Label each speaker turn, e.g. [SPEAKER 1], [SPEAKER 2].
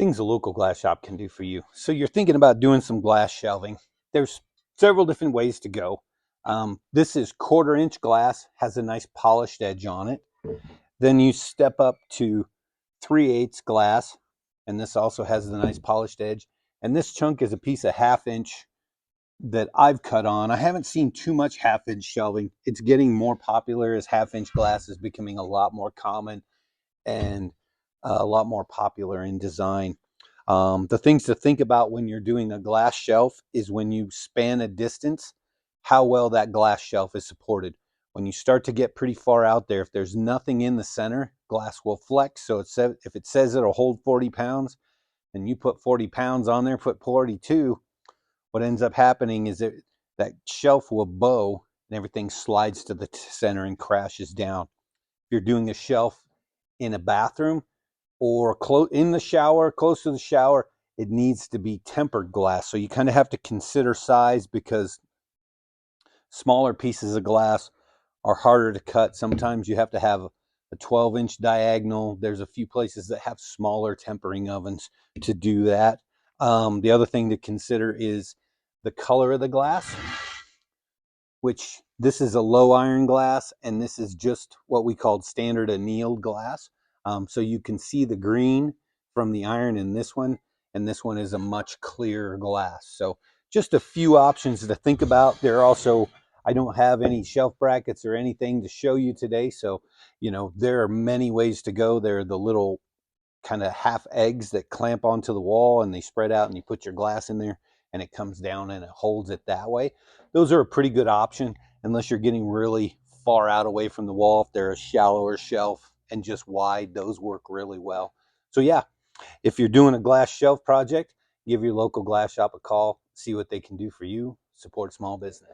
[SPEAKER 1] Things a local glass shop can do for you. So you're thinking about doing some glass shelving. There's several different ways to go. This is 1/4 inch glass, has a nice polished edge on it. Then you step up to 3/8 glass, and this also has the nice polished edge. And this chunk is a piece of 1/2 inch that I've cut on. I haven't seen too much 1/2 inch shelving. It's getting more popular as 1/2 inch glass is becoming a lot more common and a lot more popular in design. The things to think about when you're doing a glass shelf is when you span a distance, how well that glass shelf is supported. When you start to get pretty far out there, if there's nothing in the center, glass will flex. So if it says it'll hold 40 pounds and you put 40 pounds on there, put 42, what ends up happening is that shelf will bow and everything slides to the center and crashes down. If you're doing a shelf in a bathroom or in the shower, close to the shower, it needs to be tempered glass. So you kind of have to consider size because smaller pieces of glass are harder to cut. Sometimes you have to have a 12-inch diagonal. There's a few places that have smaller tempering ovens to do that. The other thing to consider is the color of the glass, which this is a low iron glass, and this is just what we called standard annealed glass. So you can see the green from the iron in this one, and this one is a much clearer glass. So just a few options to think about. There are also, I don't have any shelf brackets or anything to show you today, so there are many ways to go. There are the little kind of half eggs that clamp onto the wall and they spread out, and you put your glass in there and it comes down and it holds it that way. Those are a pretty good option unless you're getting really far out away from the wall. If they're a shallower shelf and just wide, those work really well. So yeah, if you're doing a glass shelf project, give your local glass shop a call, see what they can do for you, support small business.